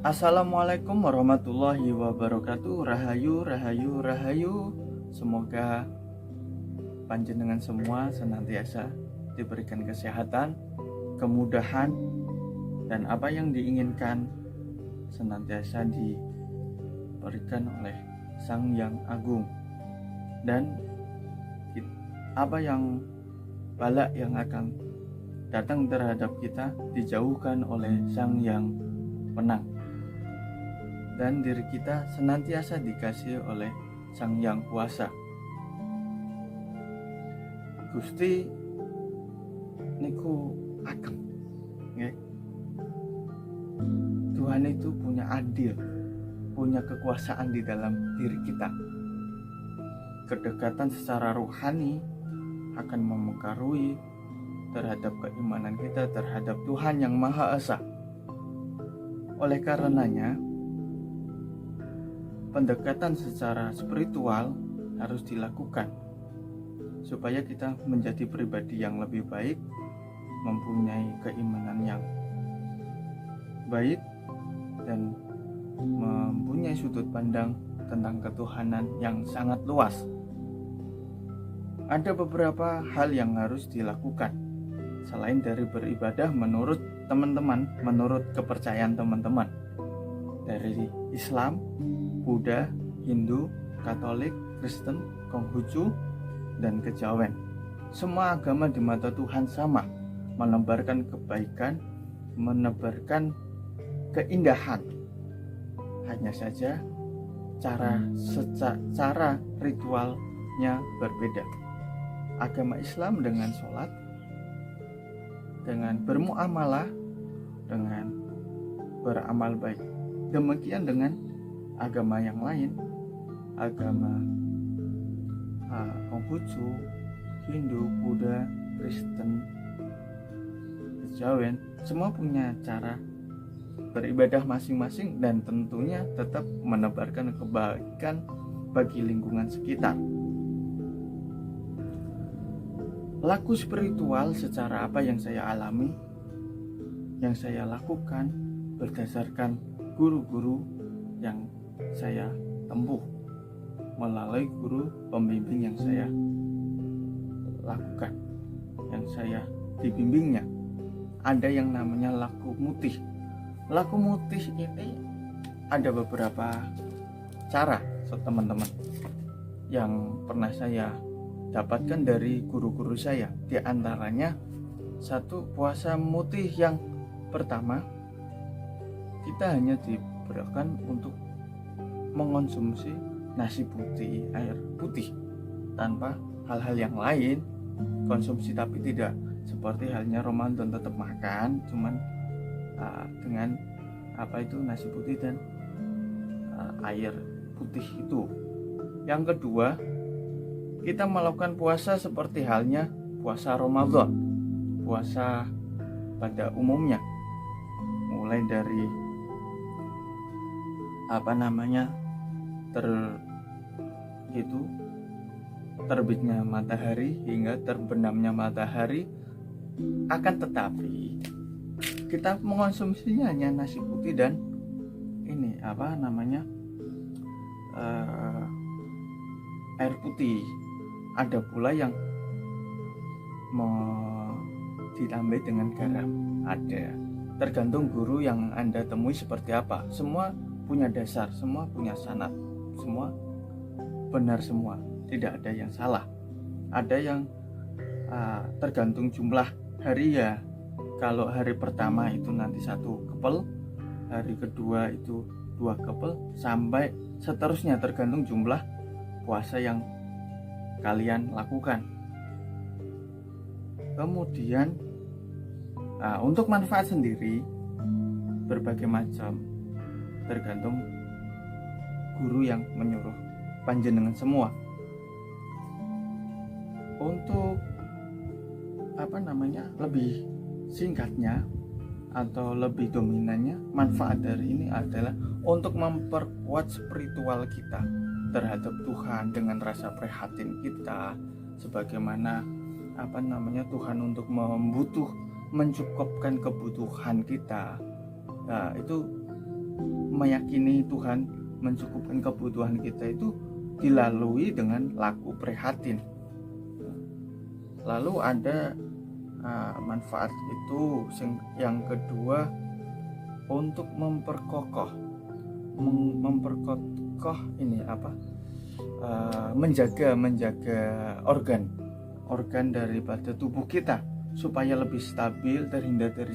Assalamualaikum warahmatullahi wabarakatuh. Rahayu, rahayu, rahayu. Semoga panjenengan semua senantiasa diberikan kesehatan, kemudahan, dan apa yang diinginkan senantiasa diberikan oleh Sang Yang Agung. Dan apa yang bala yang akan datang terhadap kita dijauhkan oleh Sang Yang Penang. Dan diri kita senantiasa dikasihi oleh Sang Yang Kuasa. Gusti niku ageng, nggih. Tuhan itu punya adil, punya kekuasaan di dalam diri kita. Kedekatan secara rohani akan memengaruhi terhadap keimanan kita terhadap Tuhan yang Maha Esa. Oleh karenanya, pendekatan secara spiritual harus dilakukan supaya kita menjadi pribadi yang lebih baik, mempunyai keimanan yang baik, dan mempunyai sudut pandang tentang ketuhanan yang sangat luas. Ada beberapa hal yang harus dilakukan selain dari beribadah menurut teman-teman, menurut kepercayaan teman-teman dari Islam, Buddha, Hindu, Katolik, Kristen, Konghucu, dan Kejawen. Semua agama di mata Tuhan sama, menebarkan kebaikan, menebarkan keindahan. Hanya saja cara ritualnya berbeda. Agama Islam dengan sholat, dengan bermuamalah, dengan beramal baik. Demikian dengan agama yang lain, agama Konghucu, Hindu, Buddha, Kristen, Kejawen, semua punya cara beribadah masing-masing dan tentunya tetap menebarkan kebaikan bagi lingkungan sekitar. Laku spiritual secara apa yang saya alami, yang saya lakukan berdasarkan guru-guru yang saya tempuh melalui guru pembimbing yang saya lakukan, yang saya dibimbingnya. Ada yang namanya laku mutih. Laku mutih ini ada beberapa cara, teman-teman, yang pernah saya dapatkan dari guru-guru saya. Di antaranya satu, puasa mutih yang pertama, kita hanya diberikan untuk mengonsumsi nasi putih, air putih, tanpa hal-hal yang lain. Konsumsi tapi tidak seperti halnya Ramadan, tetap makan, cuman dengan nasi putih dan air putih itu. Yang kedua, kita melakukan puasa seperti halnya puasa Ramadan, puasa pada umumnya, mulai dari terbitnya matahari hingga terbenamnya matahari. Akan tetapi kita mengonsumsinya hanya nasi putih dan air putih. Ada pula yang ditambah dengan garam, ada. Tergantung guru yang Anda temui seperti apa. Semua punya dasar, semua punya sanad, semua benar semua, tidak ada yang salah. Ada yang tergantung jumlah hari ya. Kalau hari pertama itu nanti 1 kepel, hari kedua itu 2 kepel, sampai seterusnya tergantung jumlah puasa yang kalian lakukan. Kemudian untuk manfaat sendiri berbagai macam, tergantung guru yang menyuruh panjenengan semua. Untuk lebih singkatnya atau lebih dominannya, manfaat dari ini adalah untuk memperkuat spiritual kita terhadap Tuhan dengan rasa prihatin kita, sebagaimana Tuhan untuk mencukupkan kebutuhan kita. Nah, itu meyakini Tuhan mencukupkan kebutuhan kita itu dilalui dengan laku prihatin. Lalu ada manfaat itu yang kedua, untuk memperkokoh ini menjaga organ daripada tubuh kita supaya lebih stabil, terhindar dari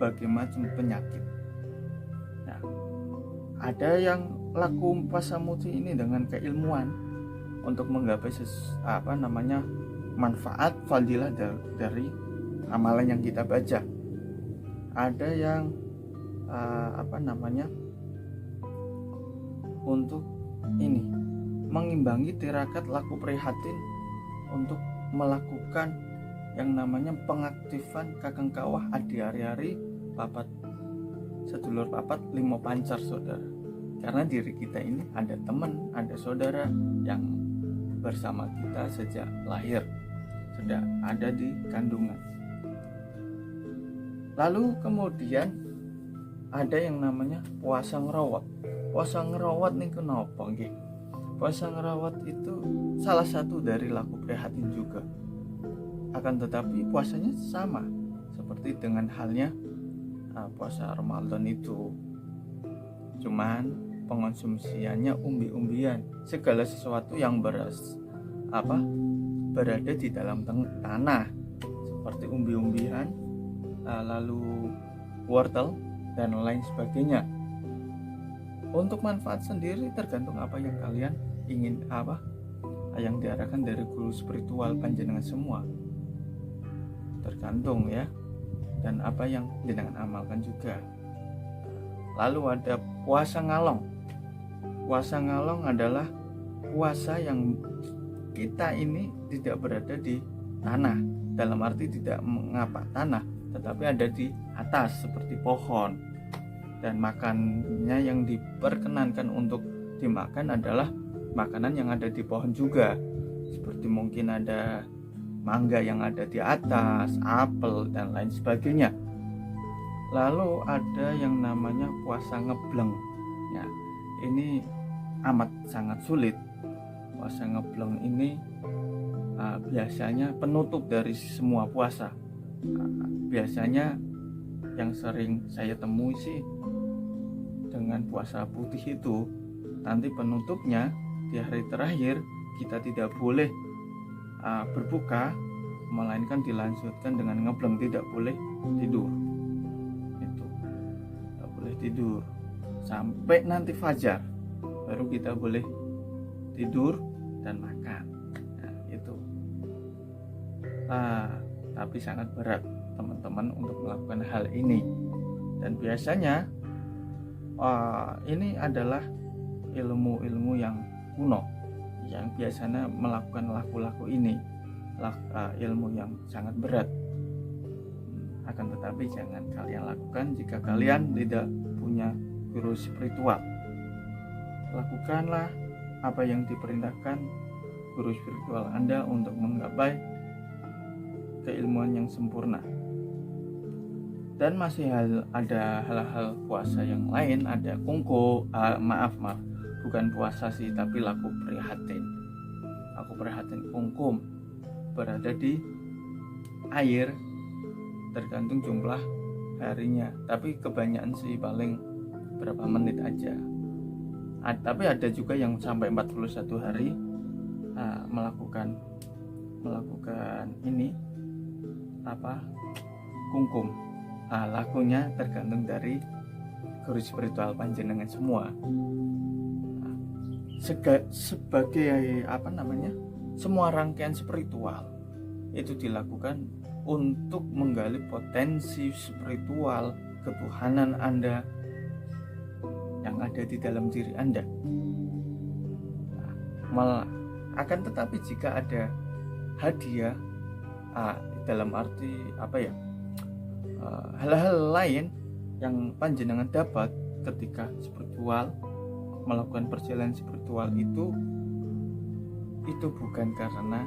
berbagai macam penyakit. Nah, ada yang laku pasamuti ini dengan keilmuan untuk menggapai manfaat fadilah dari amalan yang kita baca. Ada yang untuk ini mengimbangi tirakat laku prihatin untuk melakukan yang namanya pengaktifan kakang kawah adi hari-hari papat sedulur papat limo pancar saudara. Karena diri kita ini ada teman, ada saudara yang bersama kita sejak lahir, sudah ada di kandungan. Lalu kemudian ada yang namanya puasa ngerawat. Puasa ngerawat nih kenapa nggih? Puasa ngerawat itu salah satu dari laku prihatin juga. Akan tetapi puasanya sama seperti dengan halnya puasa Ramadan itu. Cuman pengonsumsiannya umbi-umbian, segala sesuatu yang berada di dalam tanah seperti umbi-umbian, lalu wortel dan lain sebagainya. Untuk manfaat sendiri tergantung apa yang kalian ingin, yang diarahkan dari guru spiritual panjenengan semua, tergantung ya, dan apa yang jenengan amalkan juga. Lalu ada puasa ngalong. Puasa ngalong adalah puasa yang kita ini tidak berada di tanah, dalam arti tidak mengapak tanah, tetapi ada di atas seperti pohon, dan makannya yang diperkenankan untuk dimakan adalah makanan yang ada di pohon juga, seperti mungkin ada mangga yang ada di atas, apel dan lain sebagainya. Lalu ada yang namanya puasa ngebleng ya, ini amat sangat sulit. Puasa ngebleng ini biasanya penutup dari semua puasa. Biasanya yang sering saya temui sih dengan puasa putih itu, nanti penutupnya di hari terakhir kita tidak boleh berbuka, melainkan dilanjutkan dengan ngebleng, tidak boleh tidur. Itu tidak boleh tidur sampai nanti fajar, baru kita boleh tidur dan makan. Nah, itu tapi sangat berat teman-teman untuk melakukan hal ini, dan biasanya ini adalah ilmu-ilmu yang kuno yang biasanya melakukan laku-laku ini, ilmu yang sangat berat. Akan tetapi jangan kalian lakukan jika kalian tidak punya guru spiritual. Lakukanlah apa yang diperintahkan guru spiritual Anda untuk menggapai keilmuan yang sempurna. Dan masih ada hal-hal puasa yang lain, ada kungku, bukan puasa sih, tapi laku prihatin. Laku prihatin kungkum berada di air, tergantung jumlah harinya, tapi kebanyakan sih paling berapa menit aja. Tapi ada juga yang sampai 41 hari melakukan ini kungkum. Lakunya tergantung dari guru spiritual panjenengan semua. Sebagai semua rangkaian spiritual itu dilakukan untuk menggali potensi spiritual ketuhanan Anda yang ada di dalam diri Anda. Akan tetapi jika ada hadiah dalam arti hal-hal lain yang panjenengan dapat ketika spiritual, melakukan perjalanan spiritual itu bukan karena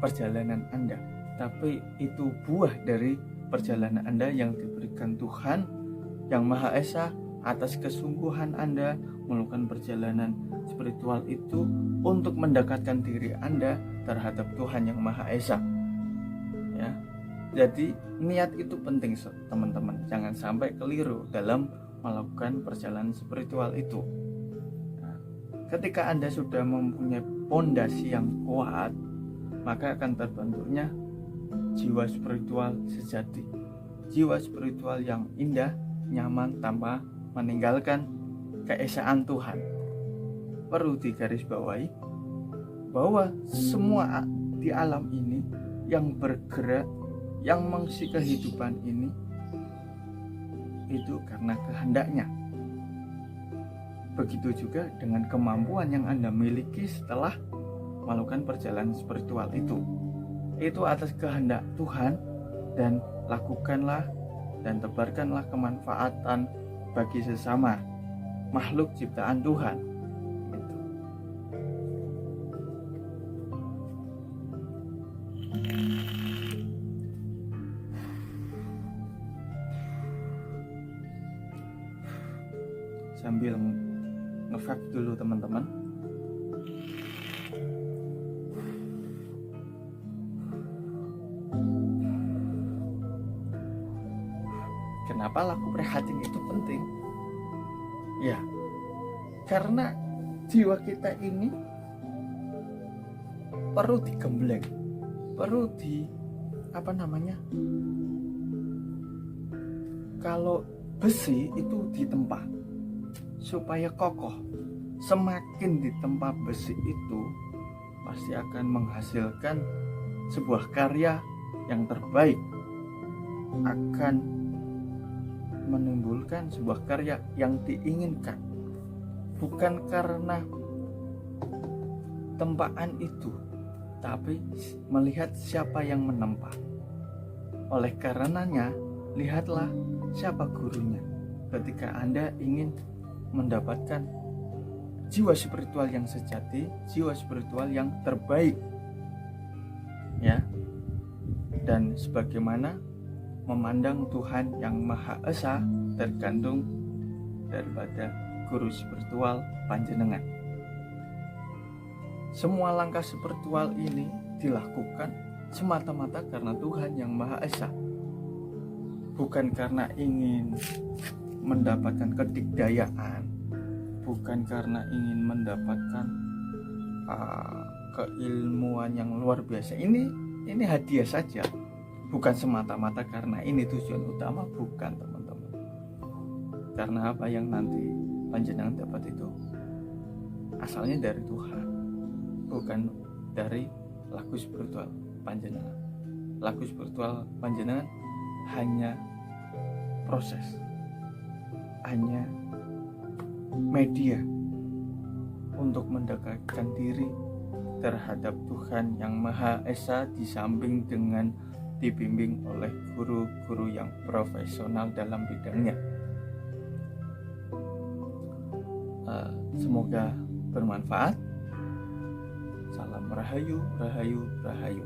perjalanan Anda, tapi itu buah dari perjalanan Anda yang diberikan Tuhan yang Maha Esa atas kesungguhan Anda melakukan perjalanan spiritual itu untuk mendekatkan diri Anda terhadap Tuhan yang Maha Esa. Ya. Jadi niat itu penting teman-teman. Jangan sampai keliru dalam melakukan perjalanan spiritual itu. Nah, ketika Anda sudah mempunyai pondasi yang kuat, maka akan terbentuknya jiwa spiritual sejati. Jiwa spiritual yang indah, nyaman tanpa meninggalkan keesaan Tuhan. Perlu digarisbawahi bahwa semua di alam ini yang bergerak, yang mengisi kehidupan ini itu karena kehendaknya. Begitu juga dengan kemampuan yang Anda miliki setelah melakukan perjalanan spiritual itu atas kehendak Tuhan, dan lakukanlah dan tebarkanlah kemanfaatan bagi sesama makhluk ciptaan Tuhan. Sambil nge-vape dulu teman-teman. Kenapa laku prihatin itu penting? Ya, karena jiwa kita ini perlu digembleng, perlu kalau besi itu ditempa supaya kokoh. Semakin ditempa besi itu pasti akan menghasilkan sebuah karya yang terbaik, akan menimbulkan sebuah karya yang diinginkan, bukan karena tempaan itu, tapi melihat siapa yang menempa. Oleh karenanya, lihatlah siapa gurunya ketika Anda ingin mendapatkan jiwa spiritual yang sejati, jiwa spiritual yang terbaik, ya. Dan sebagaimana memandang Tuhan yang Maha Esa tergantung daripada guru spiritual panjenengan. Semua langkah spiritual ini dilakukan semata-mata karena Tuhan yang Maha Esa, bukan karena ingin mendapatkan kedikdayaan, bukan karena ingin mendapatkan keilmuan yang luar biasa. Ini hadiah saja, bukan semata-mata karena ini tujuan utama, bukan teman-teman. Karena apa yang nanti panjenengan dapat itu asalnya dari Tuhan, bukan dari laku spiritual panjenengan. Laku spiritual panjenengan hanya proses, hanya media untuk mendekatkan diri terhadap Tuhan yang Maha Esa, di samping dengan dibimbing oleh guru-guru yang profesional dalam bidangnya. Semoga bermanfaat. Salam Rahayu, Rahayu, Rahayu.